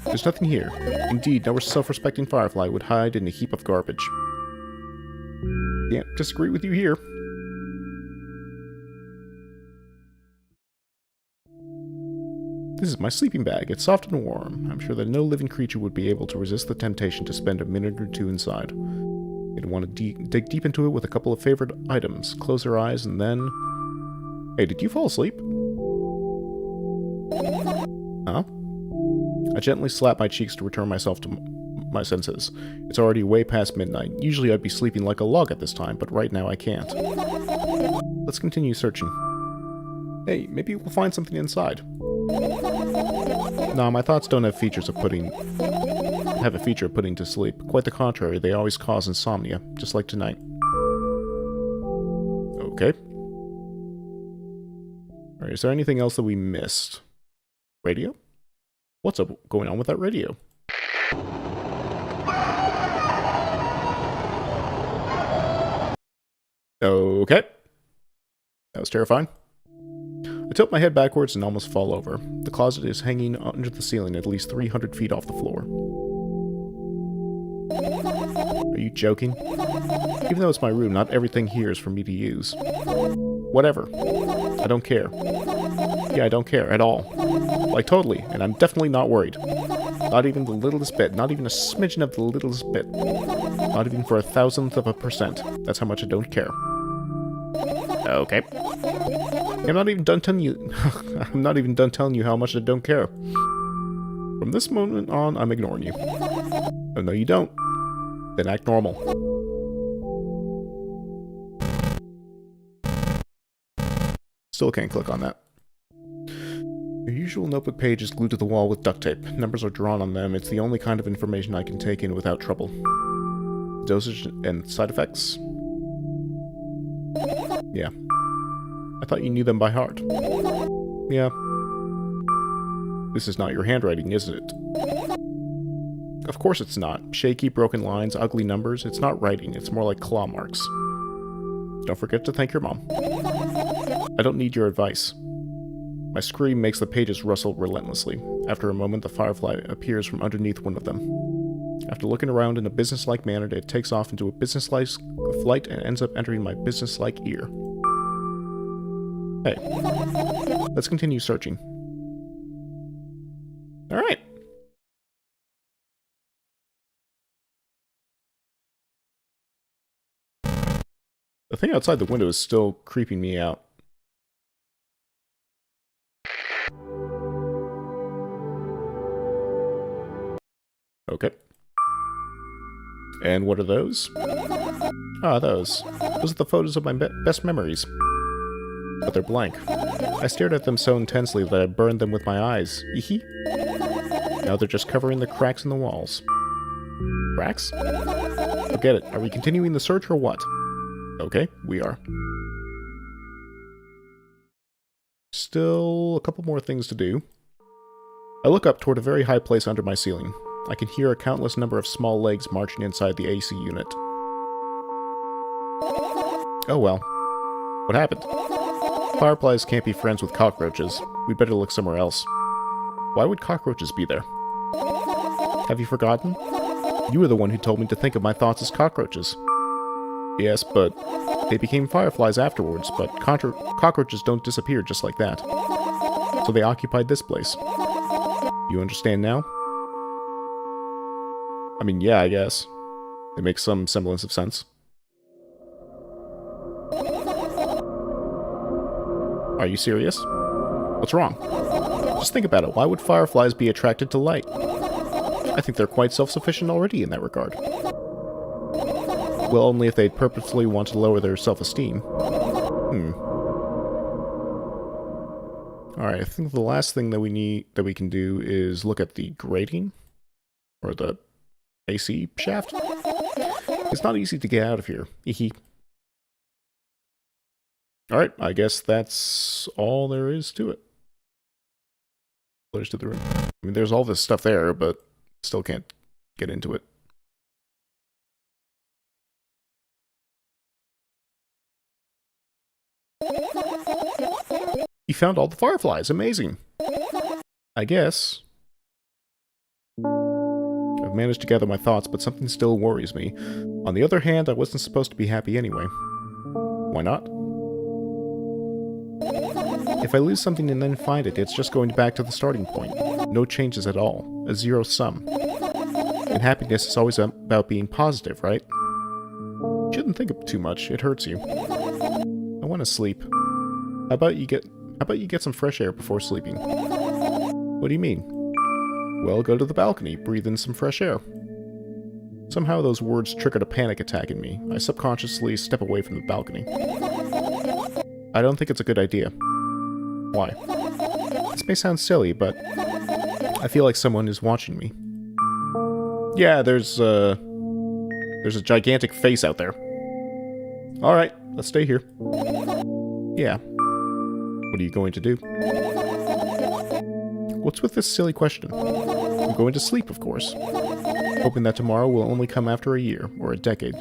There's nothing here. Indeed, no self-respecting firefly would hide in a heap of garbage. Can't disagree with you here. This is my sleeping bag. It's soft and warm. I'm sure that no living creature would be able to resist the temptation to spend a minute or two inside. You'd want to dig deep into it with a couple of favorite items. Close their eyes and then... Hey, did you fall asleep? Huh? I gently slap my cheeks to return myself to my senses. It's already way past midnight. Usually I'd be sleeping like a log at this time, but right now I can't. Let's continue searching. Hey, maybe we'll find something inside. No, my thoughts don't have a feature of putting to sleep. Quite the contrary, they always cause insomnia, just like tonight. Okay. Alright, is there anything else that we missed? Radio? What's going on with that radio? Okay. That was terrifying. I tilt my head backwards and almost fall over. The closet is hanging under the ceiling at least 300 feet off the floor. Are you joking? Even though it's my room, not everything here is for me to use. Whatever. I don't care. Yeah, I don't care at all. Like, totally, and I'm definitely not worried. Not even the littlest bit, not even a smidgen of the littlest bit. Not even for 1,000th of a %. That's how much I don't care. Okay. I'm not even done telling you I'm not even done telling you how much I don't care. From this moment on, I'm ignoring you. Oh, no, you don't. Then act normal. Still can't click on that. Your usual notebook page is glued to the wall with duct tape. Numbers are drawn on them. It's the only kind of information I can take in without trouble. Dosage and side effects? Yeah. I thought you knew them by heart. Yeah. This is not your handwriting, isn't it? Of course it's not. Shaky, broken lines, ugly numbers. It's not writing. It's more like claw marks. Don't forget to thank your mom. I don't need your advice. My scream makes the pages rustle relentlessly. After a moment, the firefly appears from underneath one of them. After looking around in a businesslike manner, it takes off into a businesslike flight and ends up entering my businesslike ear. Hey, let's continue searching. Alright. The thing outside the window is still creeping me out. Okay. And what are those? Ah, those. Those are the photos of my best memories. But they're blank. I stared at them so intensely that I burned them with my eyes. Eehee. Now they're just covering the cracks in the walls. Cracks? Forget it. Are we continuing the search or what? Okay, we are. Still a couple more things to do. I look up toward a very high place under my ceiling. I can hear a countless number of small legs marching inside the AC unit. Oh well. What happened? Fireflies can't be friends with cockroaches. We'd better look somewhere else. Why would cockroaches be there? Have you forgotten? You were the one who told me to think of my thoughts as cockroaches. Yes, but they became fireflies afterwards, but cockroaches don't disappear just like that. So they occupied this place. You understand now? I mean, yeah, I guess. It makes some semblance of sense. Are you serious? What's wrong? Just think about it. Why would fireflies be attracted to light? I think they're quite self-sufficient already in that regard. Well, only if they purposely want to lower their self-esteem. Alright, I think the last thing that we can do is look at the grating. Or the AC shaft. It's not easy to get out of here. Alright, I guess that's all there is to it. Footage to the room. I mean, there's all this stuff there, but still can't get into it. You found all the fireflies. Amazing. I guess. I've managed to gather my thoughts, but something still worries me. On the other hand, I wasn't supposed to be happy anyway. Why not? If I lose something and then find it, it's just going back to the starting point. No changes at all. A zero sum. And happiness is always about being positive, right? You shouldn't think of too much. It hurts you. I want to sleep. How about you get some fresh air before sleeping? What do you mean? Well, go to the balcony, breathe in some fresh air. Somehow those words triggered a panic attack in me. I subconsciously step away from the balcony. I don't think it's a good idea. Why? This may sound silly, but I feel like someone is watching me. Yeah, there's a gigantic face out there. Alright, let's stay here. Yeah. What are you going to do? What's with this silly question? I'm going to sleep, of course. Hoping that tomorrow will only come after a year, or a decade.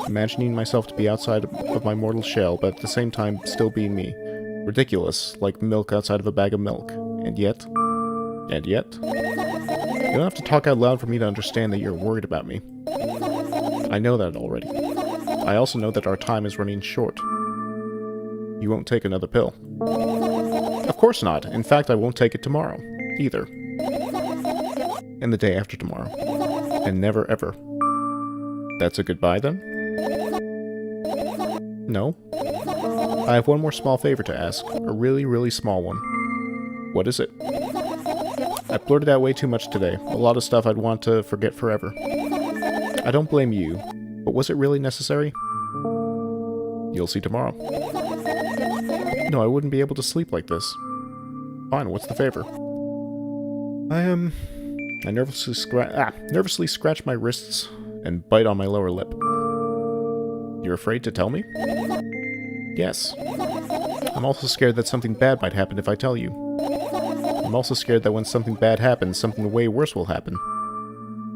Imagining myself to be outside of my mortal shell, but at the same time still being me. Ridiculous, like milk outside of a bag of milk. And yet... You don't have to talk out loud for me to understand that you're worried about me. I know that already. I also know that our time is running short. You won't take another pill. Of course not. In fact, I won't take it tomorrow. Either. And the day after tomorrow. And never ever. That's a goodbye then? No. I have one more small favor to ask. A really, really small one. What is it? I blurted out way too much today. A lot of stuff I'd want to forget forever. I don't blame you, but was it really necessary? You'll see tomorrow. No, I wouldn't be able to sleep like this. Fine, what's the favor? I nervously scratch my wrists and bite on my lower lip. You're afraid to tell me? Yes. I'm also scared that something bad might happen if I tell you. I'm also scared that when something bad happens, something way worse will happen.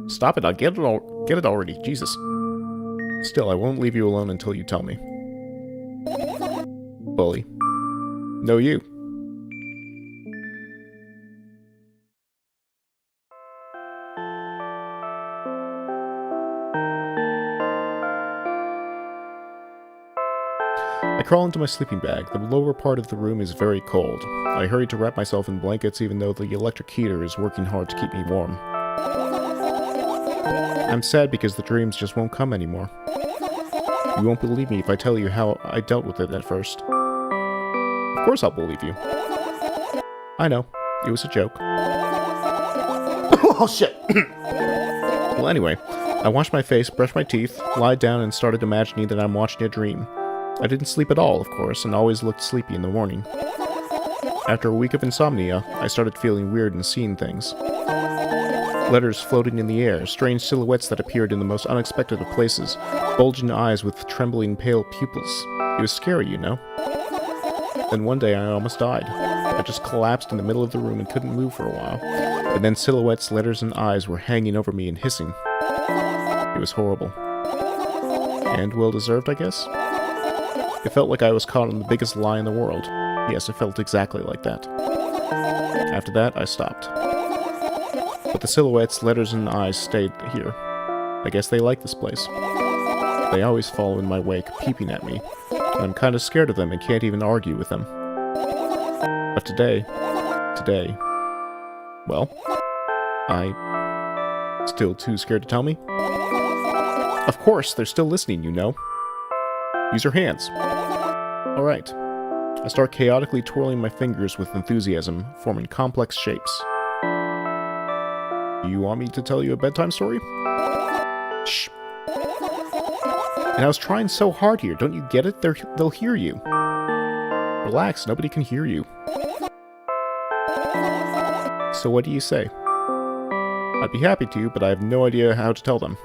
Stop it, I'll get it already, Jesus. Still, I won't leave you alone until you tell me. Bully. No, you. I crawl into my sleeping bag. The lower part of the room is very cold. I hurry to wrap myself in blankets even though the electric heater is working hard to keep me warm. I'm sad because the dreams just won't come anymore. You won't believe me if I tell you how I dealt with it at first. Of course I'll believe you. I know. It was a joke. Oh shit! Well, anyway, I washed my face, brushed my teeth, lied down, and started imagining that I'm watching a dream. I didn't sleep at all, of course, and always looked sleepy in the morning. After a week of insomnia, I started feeling weird and seeing things. Letters floating in the air, strange silhouettes that appeared in the most unexpected of places, bulging eyes with trembling pale pupils. It was scary, you know. Then one day I almost died. I just collapsed in the middle of the room and couldn't move for a while. And then silhouettes, letters, and eyes were hanging over me and hissing. It was horrible. And well-deserved, I guess? It felt like I was caught in the biggest lie in the world. Yes, it felt exactly like that. After that, I stopped. But the silhouettes, letters, and eyes stayed here. I guess they like this place. They always follow in my wake, peeping at me, and I'm kind of scared of them and can't even argue with them. But today, well, still too scared to tell me? Of course, they're still listening, you know. Use your hands. Alright. I start chaotically twirling my fingers with enthusiasm, forming complex shapes. You want me to tell you a bedtime story? Shh. And I was trying so hard here, don't you get it? They'll hear you. Relax, nobody can hear you. So what do you say? I'd be happy to, but I have no idea how to tell them.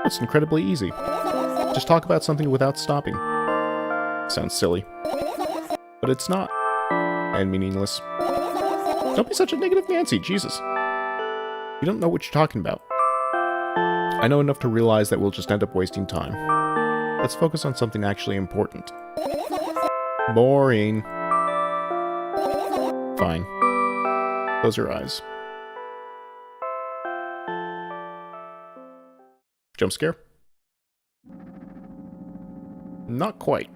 It's incredibly easy. Just talk about something without stopping. Sounds silly. But it's not. And meaningless. Don't be such a negative Nancy, Jesus. You don't know what you're talking about. I know enough to realize that we'll just end up wasting time. Let's focus on something actually important. Boring. Fine. Close your eyes. Jump scare? Not quite.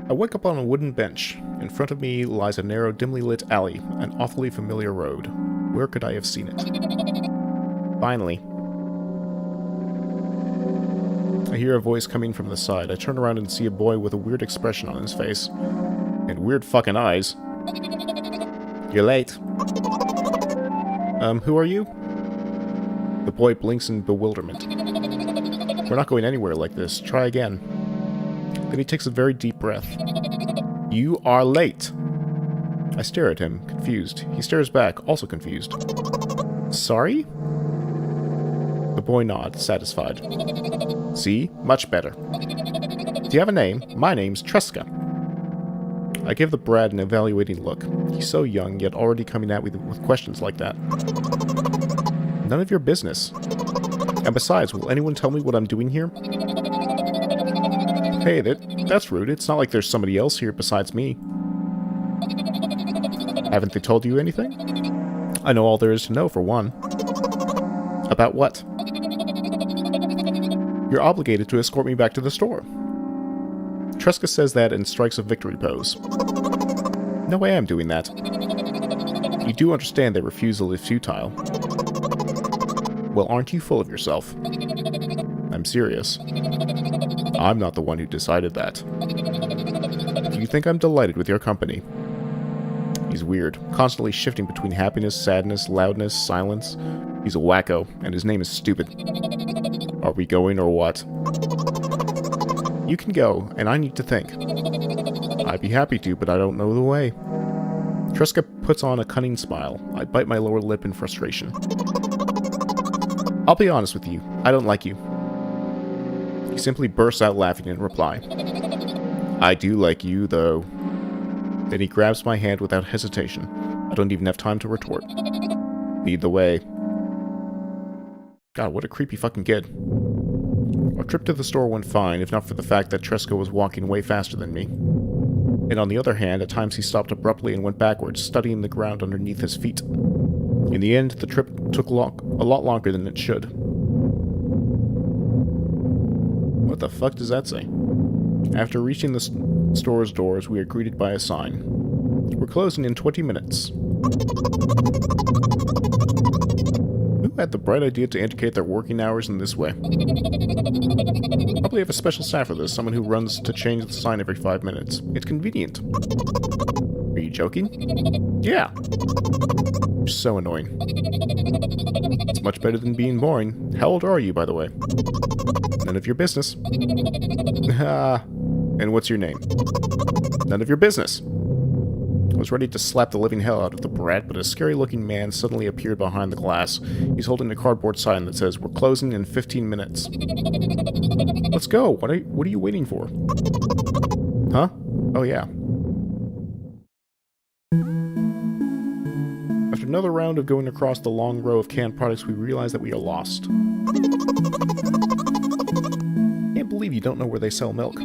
I wake up on a wooden bench. In front of me lies a narrow, dimly lit alley, an awfully familiar road. Where could I have seen it? Finally. I hear a voice coming from the side. I turn around and see a boy with a weird expression on his face. And weird fucking eyes. You're late. Who are you? The boy blinks in bewilderment. We're not going anywhere like this. Try again. Then he takes a very deep breath. You are late. I stare at him, confused. He stares back, also confused. Sorry? The boy nods, satisfied. See? Much better. Do you have a name? My name's Tresca. I give the brat an evaluating look. He's so young, yet already coming at me with questions like that. None of your business. And besides, will anyone tell me what I'm doing here? Hey, that's rude. It's not like there's somebody else here besides me. Haven't they told you anything? I know all there is to know, for one. About what? You're obligated to escort me back to the store. Tresca says that and strikes a victory pose. No way I'm doing that. You do understand that refusal is futile. Well, aren't you full of yourself? I'm serious. I'm not the one who decided that. Do you think I'm delighted with your company? He's weird, constantly shifting between happiness, sadness, loudness, silence. He's a wacko, and his name is stupid. Are we going or what? You can go, and I need to think. I'd be happy to, but I don't know the way. Tresca puts on a cunning smile. I bite my lower lip in frustration. I'll be honest with you. I don't like you. He simply bursts out laughing in reply. I do like you, though. Then he grabs my hand without hesitation. I don't even have time to retort. Lead the way. God, what a creepy fucking kid. Our trip to the store went fine, if not for the fact that Tresca was walking way faster than me. And on the other hand, at times he stopped abruptly and went backwards, studying the ground underneath his feet. In the end, the trip took a lot longer than it should. What the fuck does that say? After reaching the store's doors, we are greeted by a sign. We're closing in 20 minutes. Who had the bright idea to indicate their working hours in this way? Probably have a special staff for this, someone who runs to change the sign every 5 minutes. It's convenient. Are you joking? Yeah. You're so annoying. It's much better than being boring. How old are you, by the way? None of your business. And what's your name? None of your business. I was ready to slap the living hell out of the brat, but a scary-looking man suddenly appeared behind the glass. He's holding a cardboard sign that says, "We're closing in 15 minutes." Let's go. What are you waiting for? Huh? Oh, yeah. After another round of going across the long row of canned products, we realize that we are lost. Can't believe you don't know where they sell milk.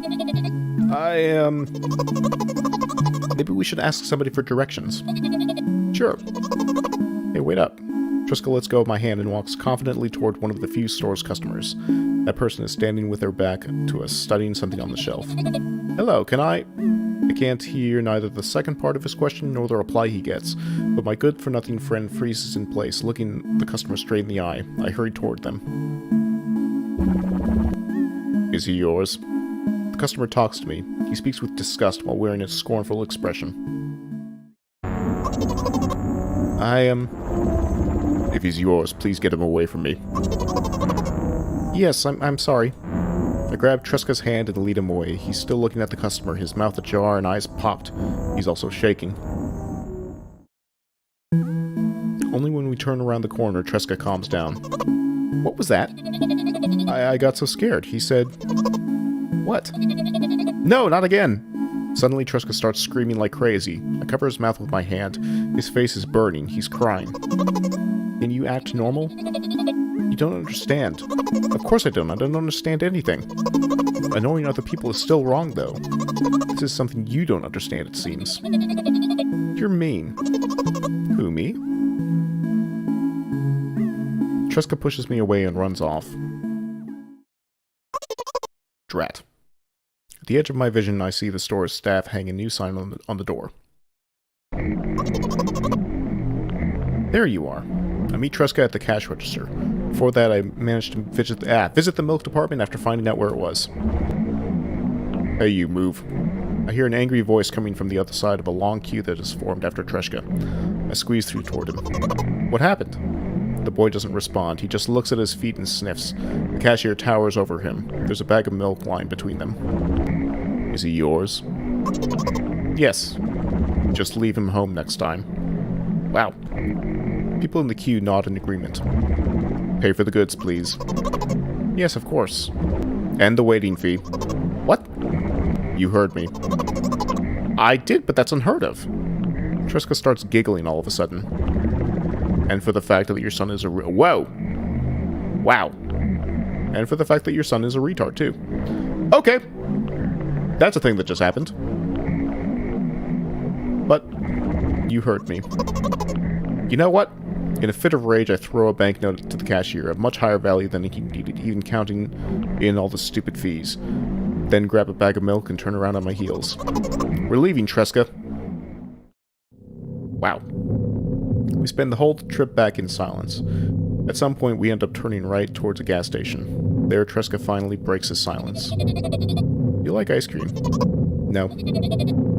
Maybe we should ask somebody for directions. Sure. Hey, wait up. Tresca lets go of my hand and walks confidently toward one of the few store's customers. That person is standing with their back to us, studying something on the shelf. Hello, can I can't hear neither the second part of his question nor the reply he gets, but my good-for-nothing friend freezes in place, looking the customer straight in the eye. I hurry toward them. Is he yours? The customer talks to me. He speaks with disgust while wearing a scornful expression. If he's yours, please get him away from me. Yes, I'm sorry. I grab Tresca's hand and lead him away. He's still looking at the customer, his mouth ajar and eyes popped. He's also shaking. Only when we turn around the corner, Tresca calms down. What was that? I got so scared. He said... What? No, not again! Suddenly, Truska starts screaming like crazy. I cover his mouth with my hand. His face is burning. He's crying. Can you act normal? You don't understand. Of course I don't. I don't understand anything. Annoying other people is still wrong, though. This is something you don't understand, it seems. You're mean. Who, me? Truska pushes me away and runs off. Drat. At the edge of my vision, I see the store's staff hang a new sign on the door. There you are. I meet Truska at the cash register. Before that, I managed to visit the milk department after finding out where it was. Hey, you, move. I hear an angry voice coming from the other side of a long queue that has formed after Truska. I squeeze through toward him. What happened? The boy doesn't respond. He just looks at his feet and sniffs. The cashier towers over him. There's a bag of milk lying between them. Is he yours? Yes. Just leave him home next time. Wow. People in the queue nod in agreement. Pay for the goods, please. Yes, of course. And the waiting fee. What? You heard me. I did, but that's unheard of. Truska starts giggling all of a sudden. And for the fact that your son is a whoa! Wow. And for the fact that your son is a retard, too. Okay. That's a thing that just happened. But you heard me. You know what? In a fit of rage, I throw a banknote to the cashier, of much higher value than he needed, even counting in all the stupid fees. Then grab a bag of milk and turn around on my heels. We're leaving, Truska. Wow. We spend the whole trip back in silence. At some point, we end up turning right towards a gas station. There, Truska finally breaks his silence. You like ice cream? No.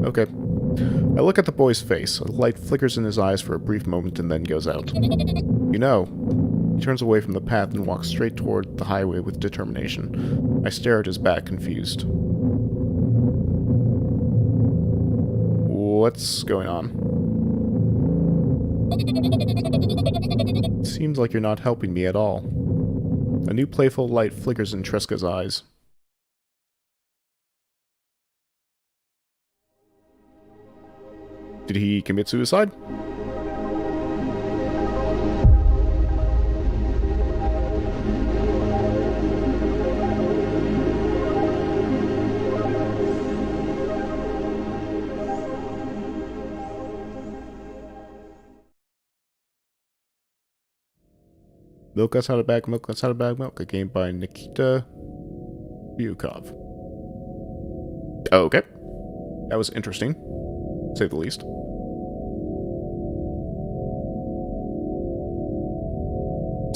Okay. I look at the boy's face. A light flickers in his eyes for a brief moment and then goes out. You know. He turns away from the path and walks straight toward the highway with determination. I stare at his back, confused. What's going on? It seems like you're not helping me at all. A new playful light flickers in Truska's eyes. Did he commit suicide? Milk Outside a Bag, Milk Outside a Bag, Milk, a game by Nikita Byukov. Okay. That was interesting, to say the least.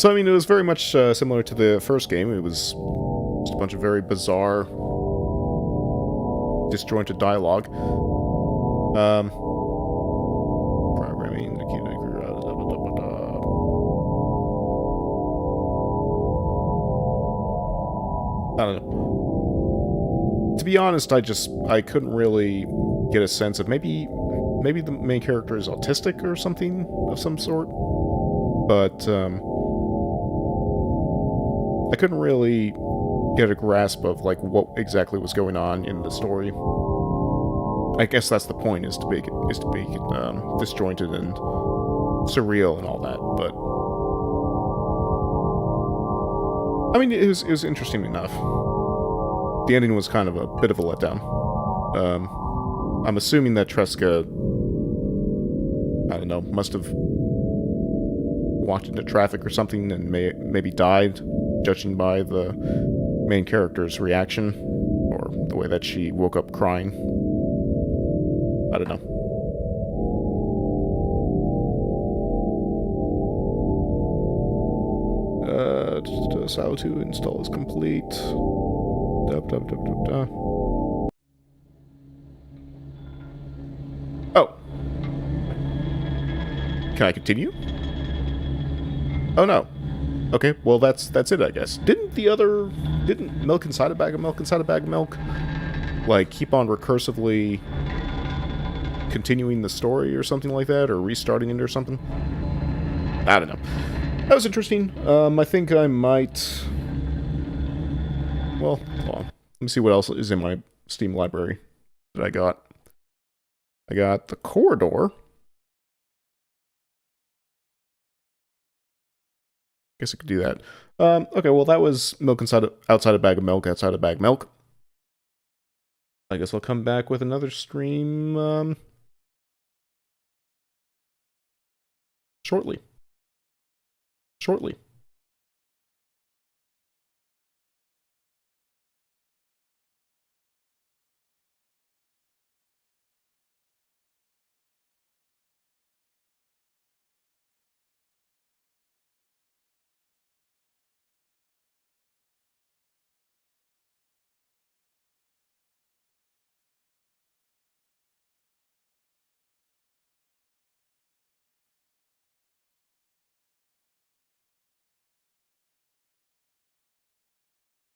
So, I mean, it was very much similar to the first game. It was just a bunch of very bizarre, disjointed dialogue. Programming, Nikita, I don't know. To be honest, I couldn't really get a sense of maybe the main character is autistic or something of some sort, but I couldn't really get a grasp of like what exactly was going on in the story. I guess that's the point, is to make it disjointed and surreal and all that. But I mean, it was interesting enough. The ending was kind of a bit of a letdown. I'm assuming that Truska, I don't know, must have walked into traffic or something and maybe died, judging by the main character's reaction, or the way that she woke up crying. I don't know. How to install is complete. Oh. Can I continue? Oh no. Okay, well that's it, I guess. Didn't Milk Inside a Bag of Milk Inside a Bag of Milk like keep on recursively continuing the story or something like that, or restarting it or something? I don't know. That was interesting. I think I might... Well, hold on. Let me see what else is in my Steam library that I got. I got the corridor. Guess I could do that. Okay, well that was milk outside a bag of milk, outside a bag of milk. I guess I'll come back with another stream shortly.